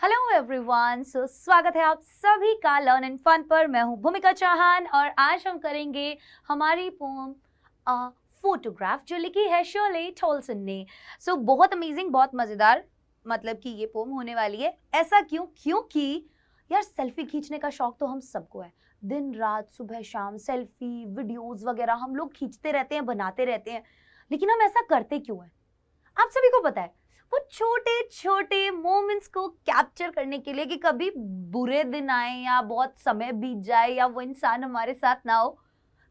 Hello everyone, स्वागत है आप सभी का लर्न एंड फन पर। मैं हूं भूमिका चौहान और आज हम करेंगे हमारी पोम फोटोग्राफ जो लिखी है शर्ले टोल्सन ने। बहुत अमेजिंग, बहुत मज़ेदार, मतलब कि ये पोम होने वाली है। ऐसा क्यों? क्योंकि यार सेल्फी खींचने का शौक तो हम सबको है। दिन रात सुबह शाम सेल्फी वीडियोस वगैरह हम लोग खींचते रहते हैं, बनाते रहते हैं, लेकिन हम ऐसा करते क्यों हैं? आप सभी को पता है, वो छोटे छोटे मोमेंट्स को कैप्चर करने के लिए कि कभी बुरे दिन आए या बहुत समय बीत जाए या वो इंसान हमारे साथ ना हो,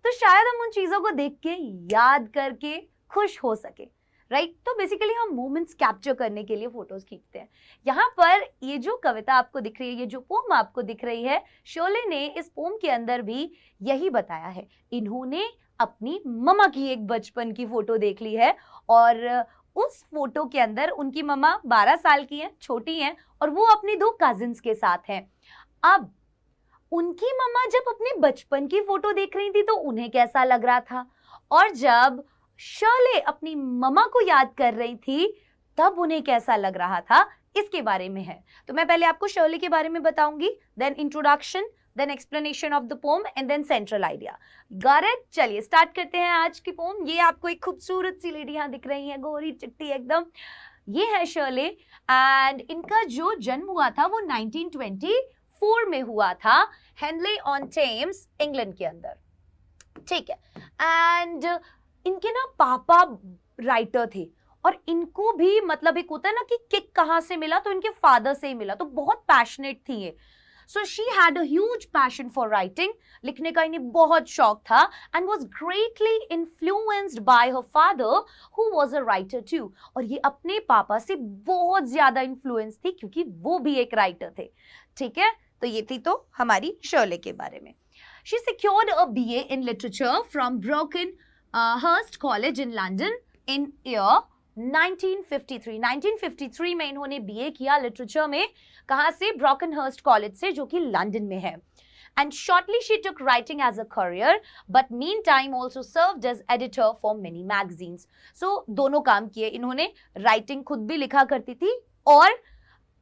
तो शायद हम उन चीजों को देख के याद करके खुश हो सके, राइट? तो बेसिकली हम मोमेंट्स कैप्चर करने के लिए फोटोज खींचते हैं। यहाँ पर ये जो कविता आपको दिख रही है, ये जो पोम आपको दिख रही है, शोले ने इस पोम के अंदर भी यही बताया है। इन्होंने अपनी मम्मा की एक बचपन की फोटो देख ली है और उस फोटो के अंदर उनकी मम्मा 12 साल की हैं, छोटी हैं, और वो अपनी 2 कजिन्स के साथ हैं। अब उनकी मम्मा जब अपने बचपन की फोटो देख रही थी तो उन्हें कैसा लग रहा था, और जब शर्ले अपनी मम्मा को याद कर रही थी तब उन्हें कैसा लग रहा था, इसके बारे में है। तो मैं पहले आपको शर्ले के बारे में बताऊंगी, then introduction, then explanation of the poem and then central idea. Got it? चलिए स्टार्ट करते हैं आज की पोम। ये आपको एक खूबसूरत सी लेडी यहाँ दिख रही है, गोरी चिट्टी एकदम, ये है शर्ले। एंड इनका जो जन्म हुआ था वो 1924 में हुआ था, हेनले ऑन टेम्स, इंग्लैंड के अंदर, ठीक है। एंड इनके ना पापा राइटर थे और इनको भी मतलब एक होता है ना कि किक कहाँ से मिला, तो इनके फादर से ही मिला, तो बहुत पैशनेट थी ये। So she had a huge passion for writing. लिखने का इन्हें बहुत शौक था and was greatly influenced by her father who was a writer too. और ये अपने पापा से बहुत ज्यादा इन्फ्लुएंस थी क्योंकि वो भी एक राइटर थे, ठीक है। तो ये थी तो हमारी शर्ले के बारे में। She secured a BA in literature from Brockenhurst College in London in year 1953 में इन्होंने बीए किया लिटरेचर में। कहाँ से? ब्रोकनहर्स्ट कॉलेज से, जो कि लंदन में है। And shortly she took writing as a career, but meantime also served as editor for many magazines. So दोनों काम किए इन्होंने, राइटिंग खुद भी लिखा करती थी और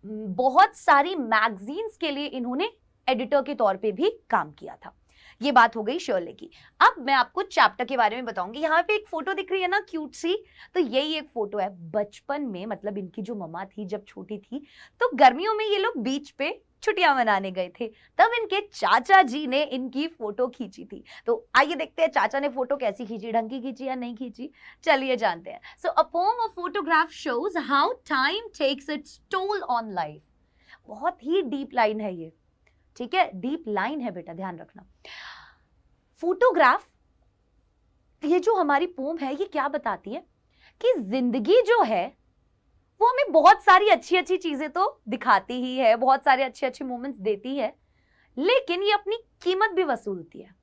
बहुत सारी मैगजीन्स के लिए इन्होंने एडिटर के तौर पे भी काम किया था। ये बात हो गई शर्ले की। अब मैं आपको चैप्टर के बारे में बताऊंगी। यहाँ पे एक फोटो दिख रही है ना, क्यूट सी, तो यही एक फोटो है बचपन में, मतलब इनकी जो मम्मा थी जब छोटी थी तो गर्मियों में ये लोग बीच पे छुट्टियां मनाने गए थे, तब इनके चाचा जी ने इनकी फोटो खींची थी। तो आइए देखते हैं चाचा ने फोटो कैसी खींची, ढंग की खींची या नहीं खींची, चलिए जानते हैं। So a poem of photograph shows how time takes its toll on life. बहुत ही डीप लाइन है ये, ठीक है, डीप लाइन है बेटा, ध्यान रखना। फोटोग्राफ, ये जो हमारी पोम है, ये क्या बताती है कि जिंदगी जो है वो हमें बहुत सारी अच्छी अच्छी चीजें तो दिखाती ही है, बहुत सारे अच्छे अच्छे मोमेंट्स देती है, लेकिन ये अपनी कीमत भी वसूलती है।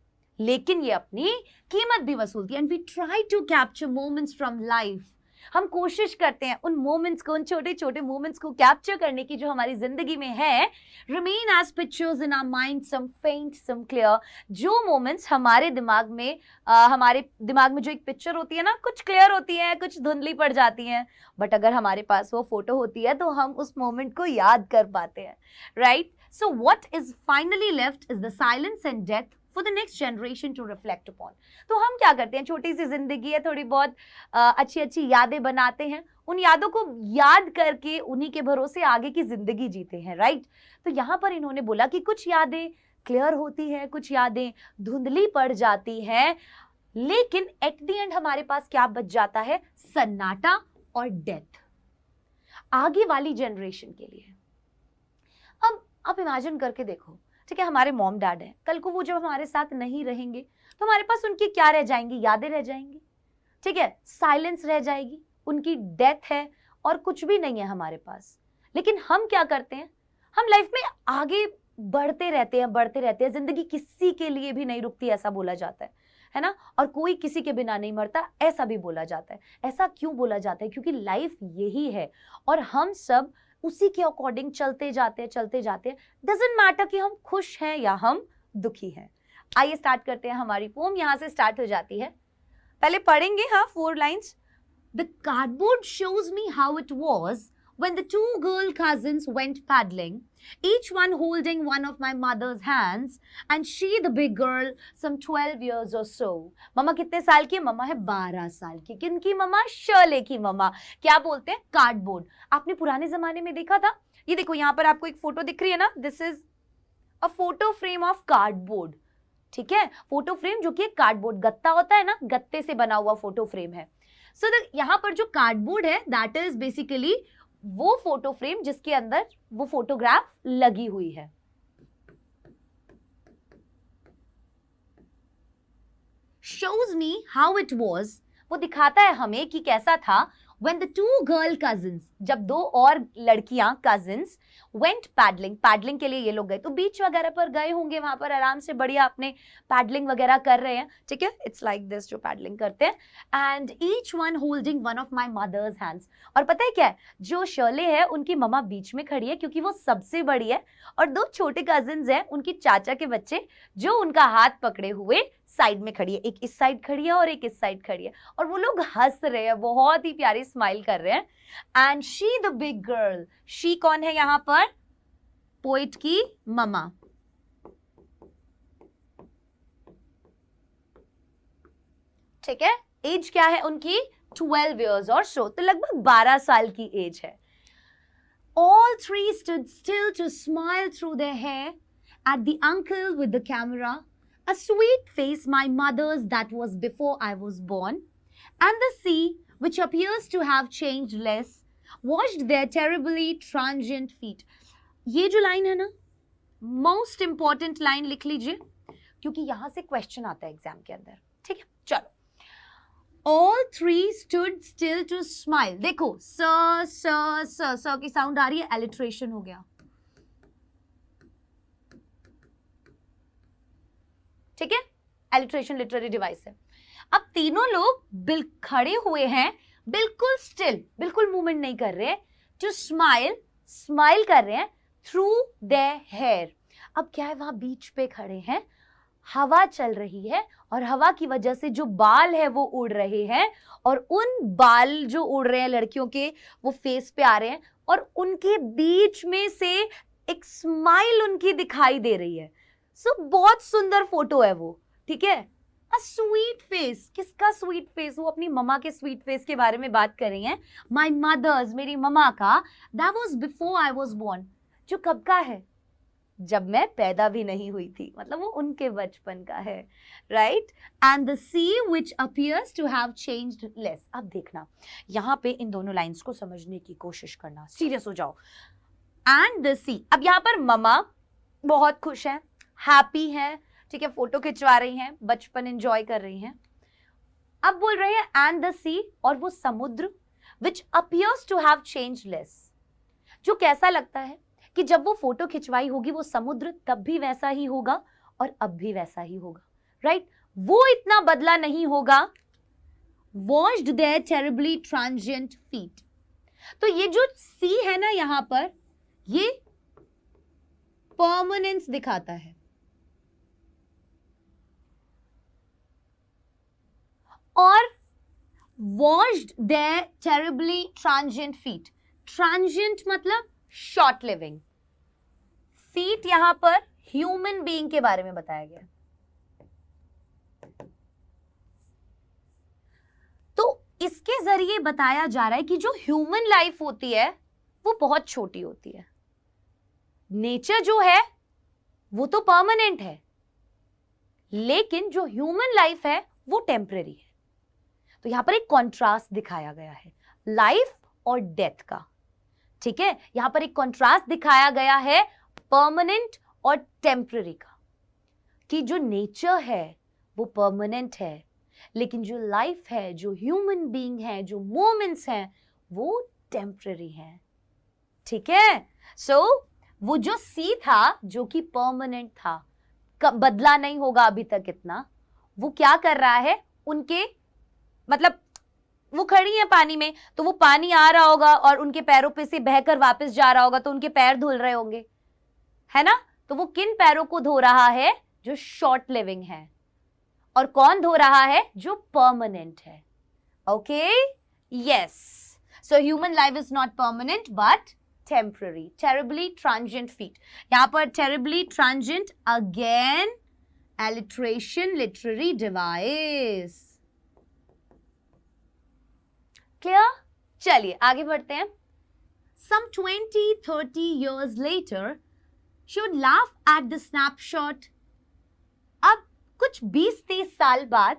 And we try to capture moments from life. हम कोशिश करते हैं उन मोमेंट्स को, उन छोटे छोटे मोमेंट्स को कैप्चर करने की जो हमारी जिंदगी में है। Remain as pictures in our mind, some faint some clear. जो मोमेंट्स हमारे दिमाग में जो एक पिक्चर होती है ना, कुछ क्लियर होती है, कुछ धुंधली पड़ जाती हैं, बट अगर हमारे पास वो फोटो होती है तो हम उस मोमेंट को याद कर पाते हैं, right? So what is finally left is the silence and death for the next generation to reflect upon. तो हम क्या करते हैं, छोटी सी जिंदगी है, थोड़ी बहुत अच्छी अच्छी यादें बनाते हैं, उन यादों को याद करके उन्हीं के भरोसे आगे की जिंदगी जीते हैं, राइट? तो यहाँ पर इन्होंने बोला कि कुछ यादें क्लियर होती हैं, कुछ यादें धुंधली पड़ जाती हैं, लेकिन एट द एंड हमारे पास क्या बच जाता है? सन्नाटा और डेथ, आगे वाली जनरेशन के लिए। अब आप इमेजिन करके देखो, ठीक है, हमारे मॉम डैड हैं, कल को वो जब हमारे साथ नहीं रहेंगे तो हमारे पास उनकी क्या रह जाएंगी? यादें रह जाएंगी, ठीक है, साइलेंस रह जाएगी, उनकी डेथ है और कुछ भी नहीं है हमारे पास। लेकिन हम क्या करते हैं? हम लाइफ में आगे बढ़ते रहते हैं। जिंदगी किसी के लिए भी नहीं रुकती, ऐसा बोला जाता है ना, और कोई किसी के बिना नहीं मरता, ऐसा भी बोला जाता है। ऐसा क्यों बोला जाता है? क्योंकि लाइफ यही है और हम सब उसी के अकॉर्डिंग चलते जाते हैं। डजंट मैटर कि हम खुश हैं या हम दुखी हैं। आइए स्टार्ट करते हैं हमारी पोम। यहां से स्टार्ट हो जाती है, पहले पढ़ेंगे 4 lines. The cardboard shows me how it was when the two girl cousins went paddling, each one holding one of my mother's hands, and she the big girl, some 12 years or so. Mama कितने साल की है? Mama है 12 साल की. किनकी mama? शर्ले की mama. क्या बोलते हैं? कार्डबोर्ड. आपने पुराने जमाने में देखा था? ये देखो यहाँ पर आपको एक फोटो दिख रही है ना, this is a photo frame of cardboard. ठीक है, फोटो फ्रेम जो कि एक कार्डबोर्ड, गत्ता होता है ना, गत्ते से बना हुआ फोटो फ्रेम है. सो यहाँ पर जो कार्डबोर्ड है दैट इज बेसिकली वो फोटो फ्रेम जिसके अंदर वो फोटोग्राफ लगी हुई है. shows me how it was, वो दिखाता है हमें कि कैसा था. when the two girl cousins, जब दो और लड़कियां cousins went paddling, paddling के लिए ये लोग गए, तो बीच वगैरह पर गए होंगे, वहां पर आराम से बढ़िया अपने पैडलिंग वगैरह कर रहे हैं. ठीक है, इट्स लाइक दिस जो पैडलिंग करते हैं. And each one holding one of my mother's hands. और पता है क्या है, जो शर्ले है उनकी मम्मा बीच में खड़ी है क्योंकि वो सबसे बड़ी है, और दो छोटे कजिन्स हैं उनकी चाचा के बच्चे जो उनका हाथ पकड़े हुए साइड में खड़ी है. एक इस साइड खड़ी है और एक इस साइड खड़ी है, और वो लोग हंस रहे हैं, बहुत ही प्यारी स्माइल कर रहे हैं. And she the big girl, she कौन है यहाँ पर? पोइट की ममा. ठीक है, एज क्या है उनकी? 12 years और so, तो लगभग 12 साल की एज है. All three stood still to smile through their hair at the uncle with the camera, a sweet face my mother's that was before I was born, and the sea, which appears to have changed less, washed their terribly transient feet. ये जो line है ना, most important line लिख लीजिए क्योंकि यहां से question आता है एग्जाम के अंदर. ठीक है, चलो. All three stood still to smile. देखो स की साउंड आ रही है, एलिट्रेशन हो गया. ठीक है, एलिट्रेशन लिटरेरी डिवाइस है. अब तीनों लोग खड़े हुए हैं, बिल्कुल स्टिल, बिल्कुल मूवमेंट नहीं कर रहे हैं. टू स्माइल, स्माइल कर रहे हैं थ्रू देयर हेयर. अब क्या है, वहां बीच पे खड़े हैं, हवा चल रही है और हवा की वजह से जो बाल है वो उड़ रहे हैं, और उन बाल जो उड़ रहे हैं लड़कियों के वो फेस पे आ रहे हैं, और उनके बीच में से एक स्माइल उनकी दिखाई दे रही है. सो बहुत सुंदर फोटो है वो. ठीक है, अ स्वीट फेस. किसका स्वीट फेस? वो अपनी ममा के स्वीट फेस के बारे में बात कर रही हैं. माई मदर्स, मेरी ममा का. That was before I was born, जो कब का है? जब मैं पैदा भी नहीं हुई थी, मतलब वो उनके बचपन का है. Right. And the sea which appears to have changed less. अब देखना यहाँ पे इन दोनों लाइंस को समझने की कोशिश करना, सीरियस हो जाओ. एंड द सी, अब यहाँ पर ममा बहुत खुश है, हैप्पी है. ठीक है, फोटो खिंचवा रही हैं, बचपन एंजॉय कर रही हैं. अब बोल रहे हैं एंड द सी, और वो समुद्र, which appears to have changed less, जो कैसा लगता है कि जब वो फोटो खिंचवाई होगी वो समुद्र तब भी वैसा ही होगा और अब भी वैसा ही होगा. राइट, वो इतना बदला नहीं होगा. washed their terribly transient feet. तो ये जो सी है ना यहां पर, ये परमानेंस दिखाता है. और washed their terribly transient feet. transient मतलब शॉर्ट लिविंग. फीट यहां पर ह्यूमन बीइंग के बारे में बताया गया. तो इसके जरिए बताया जा रहा है कि जो ह्यूमन लाइफ होती है वो बहुत छोटी होती है. नेचर जो है वो तो परमानेंट है, लेकिन जो ह्यूमन लाइफ है वो टेम्परेरी है. तो यहां पर एक कॉन्ट्रास्ट दिखाया गया है लाइफ और डेथ का. ठीक है, यहां पर एक कॉन्ट्रास्ट दिखाया गया है परमानेंट और टेम्पररी का, कि जो नेचर है वो परमानेंट है, लेकिन जो लाइफ है, जो ह्यूमन बीइंग है, जो मोमेंट्स हैं, वो टेम्पररी हैं. ठीक है, सो वो जो सी था जो कि परमानेंट था, बदला नहीं होगा अभी तक इतना, वो क्या कर रहा है, उनके मतलब वो खड़ी है पानी में, तो वो पानी आ रहा होगा और उनके पैरों पे से बहकर वापस जा रहा होगा, तो उनके पैर धुल रहे होंगे, है ना. तो वो किन पैरों को धो रहा है? जो शॉर्ट लिविंग है. और कौन धो रहा है? जो परमानेंट है. Okay, yes. So human life is not permanent but temporary. Terribly transient feat. यहाँ पर terribly transient again alliteration literary device. Clear? चलिए आगे बढ़ते हैं. Some 20-30 years later, she would laugh at the snapshot. अब कुछ 20-30 साल बाद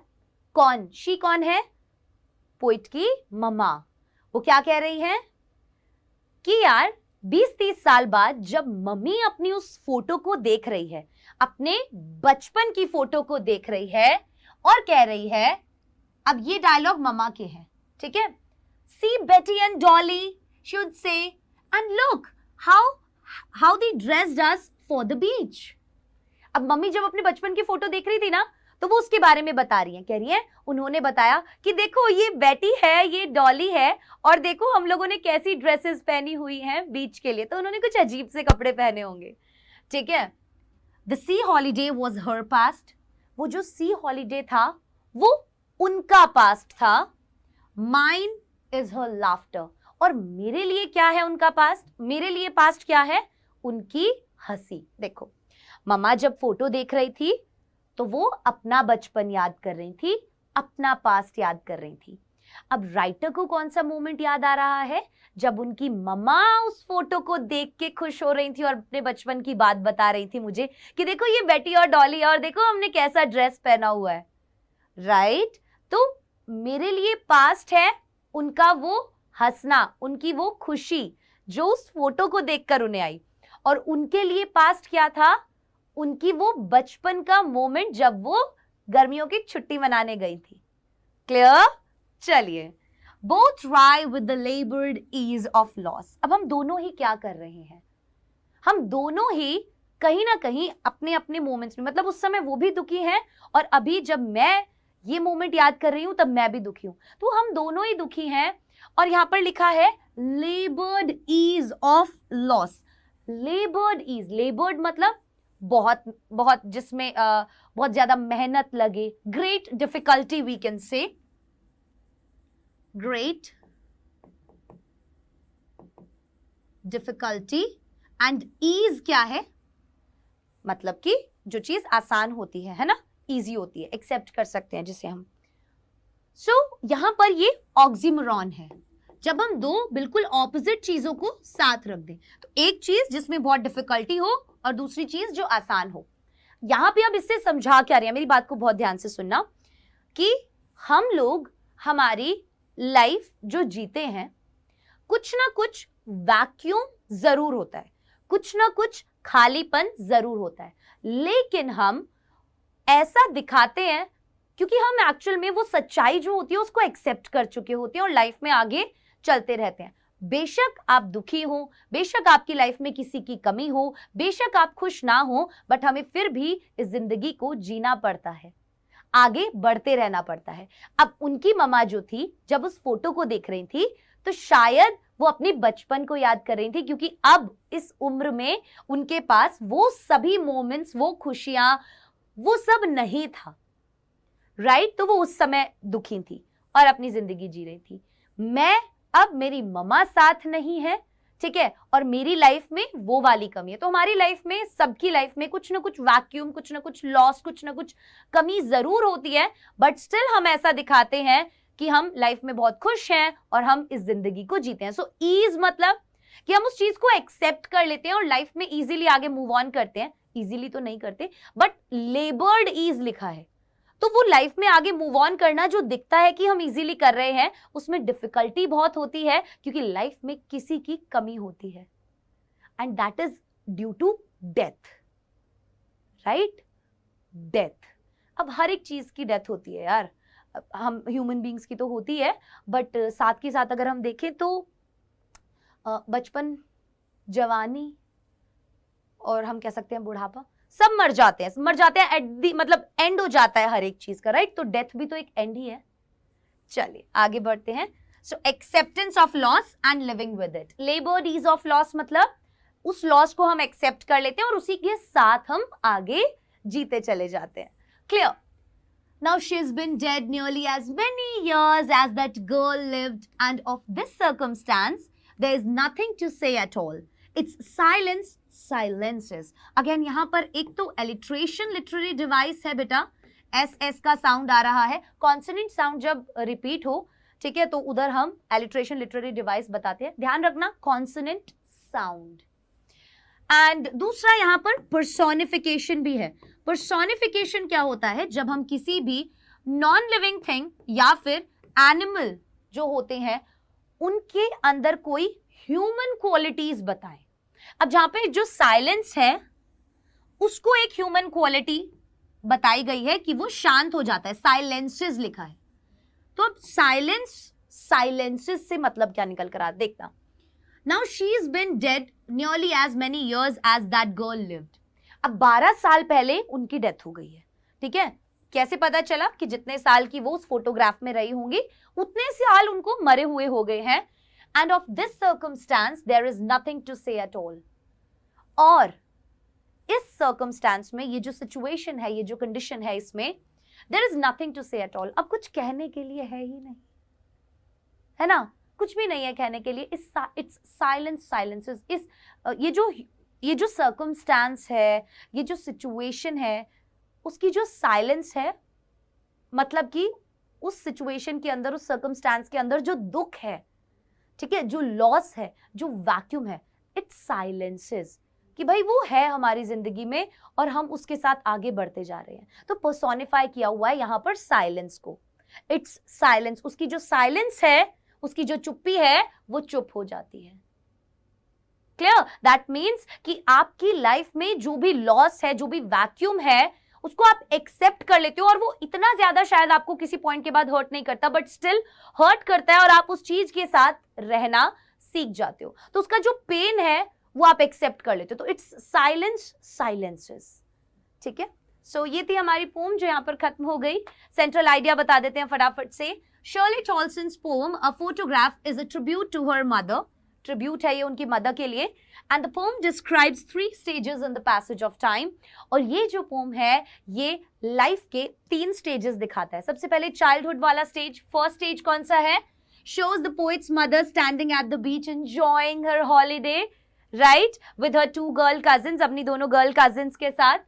कौन? शी कौन है? पोइट की ममा. वो क्या कह रही है कि यार 20-30 साल बाद जब मम्मी अपनी उस फोटो को देख रही है, अपने बचपन की फोटो को देख रही है और कह रही है, अब ये डायलॉग ममा के हैं, ठीक है? See Betty and Dolly, she would say, and look how they dressed us for the beach. अब मम्मी जब अपने बचपन की फोटो देख रही थी ना, तो वो उसके बारे में बता रही हैं. कह रही हैं उन्होंने बताया कि देखो ये बेटी है, ये डॉली है, और देखो हम लोगों ने कैसी ड्रेसेस पहनी हुई हैं बीच के लिए. तो उन्होंने कुछ अजीब से कपड़े पहने होंगे, ठीक है? The sea holiday was her past. वो जो सी हॉलीडे था वो उनका पास्ट था. Mine is her laughter. और मेरे लिए क्या है उनका पास्ट? मेरे लिए पास्ट क्या है? उनकी हंसी. देखो मम्मा जब फोटो देख रही थी तो वो अपना बचपन याद कर रही थी, अपना पास्ट याद कर रही थी. अब राइटर को कौन सा मोमेंट याद आ रहा है? जब उनकी मम्मा उस फोटो को देख के खुश हो रही थी और अपने बचपन की बात बता रही थी मुझे कि देखो ये बेटी और डॉली और देखो हमने कैसा ड्रेस पहना हुआ है, राइट? तो मेरे लिए पास्ट है उनका वो हंसना, उनकी वो खुशी जो उस फोटो को देखकर उन्हें आई. और उनके लिए पास्ट क्या था? उनकी वो बचपन का मोमेंट जब वो गर्मियों की छुट्टी मनाने गई थी. क्लियर? चलिए. Both wry with the laboured ease of loss. अब हम दोनों ही क्या कर रहे हैं? हम दोनों ही कहीं ना कहीं अपने अपने मोमेंट्स में, मतलब उस समय वो भी दुखी हैं और अभी जब मैं ये मोमेंट याद कर रही हूं तब मैं भी दुखी हूं. तो हम दोनों ही दुखी हैं. और यहां पर लिखा है laboured ease of loss. Laboured ease, laboured मतलब बहुत बहुत, जिसमें बहुत ज्यादा मेहनत लगे. Great difficulty we can say, great difficulty. And ease क्या है? मतलब कि जो चीज आसान होती है ना, इजी होती है, एक्सेप्ट कर सकते हैं जिसे हम. सो यहां पर ये ऑक्सीमोरॉन है. जब हम दो बिल्कुल ऑपोजिट चीजों को साथ रख दें, तो एक चीज जिसमें बहुत डिफिकल्टी हो और दूसरी चीज जो आसान हो. यहां पे अब इससे समझा क्या रहे हैं, मेरी बात को बहुत ध्यान से सुनना, कि हम लोग हमारी लाइफ जो जीते हैं, कुछ ना कुछ वैक्यूम जरूर होता है, कुछ ना कुछ खालीपन जरूर होता है, लेकिन हम ऐसा दिखाते हैं क्योंकि हम एक्चुअल में वो सच्चाई जो होती है उसको एक्सेप्ट कर चुके होते हैं और लाइफ में आगे चलते रहते हैं. बेशक आप दुखी हो, बेशक आपकी लाइफ में किसी की कमी हो, बेशक आप खुश ना हो, बट हमें फिर भी इस जिंदगी को जीना पड़ता है, आगे बढ़ते रहना पड़ता है. अब उनकी मम्मा जो थी जब उस फोटो को देख रही थी तो शायद वो अपने बचपन को याद कर रही थी, क्योंकि अब इस उम्र में उनके पास वो सभी मोमेंट्स, वो खुशियां, वो सब नहीं था, राइट? तो वो उस समय दुखी थी और अपनी जिंदगी जी रही थी. मैं अब, मेरी मम्मा साथ नहीं है, ठीक है, और मेरी लाइफ में वो वाली कमी है. तो हमारी लाइफ में, सबकी लाइफ में कुछ ना कुछ वैक्यूम, कुछ ना कुछ लॉस, कुछ ना कुछ कमी जरूर होती है, बट स्टिल हम ऐसा दिखाते हैं कि हम लाइफ में बहुत खुश हैं और हम इस जिंदगी को जीते हैं. सो ईज मतलब कि हम उस चीज को एक्सेप्ट कर लेते हैं और लाइफ में इजीली आगे मूव ऑन करते हैं. इजीली तो नहीं करते, बट लेबर्ड ईज लिखा है, तो वो लाइफ में आगे मूव ऑन करना जो दिखता है कि हम इजीली कर रहे हैं, उसमें डिफिकल्टी बहुत होती है, क्योंकि लाइफ में किसी की कमी होती है, and that is due to death, right? Death. अब हर एक चीज की डेथ होती है यार, हम ह्यूमन बींग्स की तो होती है, बट साथ के साथ अगर हम देखें तो बचपन, जवानी और हम कह सकते हैं बुढ़ापा, सब मर जाते हैं एट दी, मतलब एंड हो जाता है हर एक चीज का, राइट? तो डेथ भी तो एक एंड ही है. चलिए आगे बढ़ते हैं. So acceptance of loss and living with it. Laboured ease of loss मतलब उस लॉस को हम एक्सेप्ट कर लेते हैं और उसी के साथ हम आगे जीते चले जाते हैं. Clear? Now she's been dead nearly as many years as that girl lived, and of this circumstance there is nothing to say at all. It's silence silences. Again यहाँ पर एक तो alliteration literary device है बेटा, S का sound आ रहा है, consonant sound जब रिपीट हो, ठीक है, तो उधर हम alliteration literary device बताते हैं, ध्यान रखना कॉन्सोनेंट साउंड। एंड दूसरा यहाँ पर पर्सोनिफिकेशन भी है। पर्सोनिफिकेशन क्या होता है, जब हम किसी भी नॉन लिविंग थिंग या फिर एनिमल जो होते हैं उनके अंदर कोई ह्यूमन क्वालिटीज बताएं। अब जहां पे जो साइलेंस है उसको एक ह्यूमन क्वालिटी बताई गई है कि वो शांत हो जाता है, साइलेंसेस लिखा है। तो अब साइलेंस साइलेंसेस से मतलब क्या निकल कर आ, देखना। Now she's been dead nearly as many years as that girl lived. अब 12 साल पहले उनकी डेथ हो गई है, ठीक है। कैसे पता चला कि जितने साल की वो उस फोटोग्राफ में रही होंगी उतने साल उनको मरे हुए हो गए हैं। And of this circumstance there is nothing to say at all. और इस सर्कमस्टांस में, ये जो सिचुएशन है, ये जो कंडीशन है, इसमें there is nothing to say at all. अब कुछ कहने के लिए है ही नहीं, है ना, कुछ भी नहीं है कहने के लिए। It's silence silences. इस ये जो सर्कमस्टांस है, ये जो सिचुएशन है, उसकी जो साइलेंस है, मतलब कि उस सिचुएशन के अंदर, उस सर्कमस्टांस के अंदर जो दुख है, ठीक है, जो लॉस है, जो वैक्यूम है, इट्स साइलेंसेस, कि भाई वो है हमारी जिंदगी में और हम उसके साथ आगे बढ़ते जा रहे हैं। तो पर्सोनिफाई किया हुआ है यहाँ पर साइलेंस को। इट्स साइलेंस, उसकी जो साइलेंस है, उसकी जो चुप्पी है, वो चुप हो जाती है। क्लियर? दैट मीन्स कि आपकी लाइफ में जो भी लॉस है, जो भी वैक्यूम है, उसको आप एक्सेप्ट कर लेते हो और वो इतना ज्यादा शायद आपको किसी पॉइंट के बाद हर्ट नहीं करता, बट स्टिल हर्ट करता है और आप उस चीज के साथ रहना सीख जाते हो। तो उसका जो पेन है वो आप एक्सेप्ट कर लेते हो। तो इट्स साइलेंस साइलेंसेस, ठीक है। सो ये थी हमारी पोम जो यहाँ पर खत्म हो गई। सेंट्रल आइडिया बता देते हैं फटाफट से। Shirley Toulson's poem a photograph is a tribute to her mother. Tribute है ये उनकी मदर के लिए। And the poem describes 3 stages in the passage of time. और ये जो पोम है ये लाइफ के 3 स्टेजेस दिखाता है। सबसे पहले चाइल्डहुड वाला स्टेज। फर्स्ट स्टेज कौन सा है? Shows the poets mother standing at the beach enjoying her holiday, right, with her 2 girl cousins, अपनी दोनों गर्ल कजिन्स के साथ।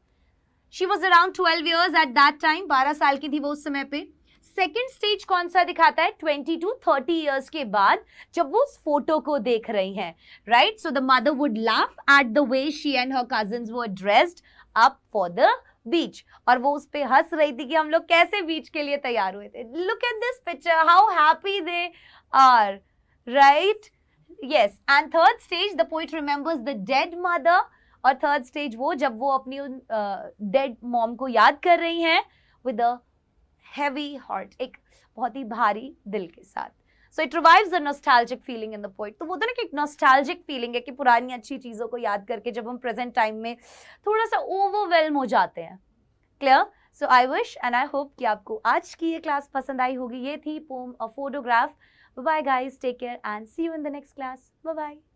She was around 12 years at that time, 12 साल की थी वो उस समय पे। सेकेंड स्टेज कौन सा दिखाता है? 20 to 30 years के बाद, जब वो उस फोटो को देख रही हैं, right. So the mother would laugh at the way she and her cousins were dressed up for the beach. और वो उस पे हंस रही थी कि हम लोग कैसे बीच के लिए तैयार हुए थे। Look at this picture, how happy they are, right. Yes. And third stage, the poet remembers the dead mother. और थर्ड स्टेज वो जब वो अपनी डेड मॉम को याद कर रही हैं विद अ heavy heart, एक बहुत ही भारी दिल के साथ। So it revives the nostalgic feeling in the poet. तो वो तो ना कि एक nostalgic feeling है कि पुरानी अच्छी चीज़ों को याद करके जब हम present time में थोड़ा सा overwhelm हो जाते हैं। Clear? So I wish and I hope कि आपको आज की ये क्लास पसंद आई होगी। ये थी poem A Photograph. Bye bye guys, take care and see you in the next class. Bye bye.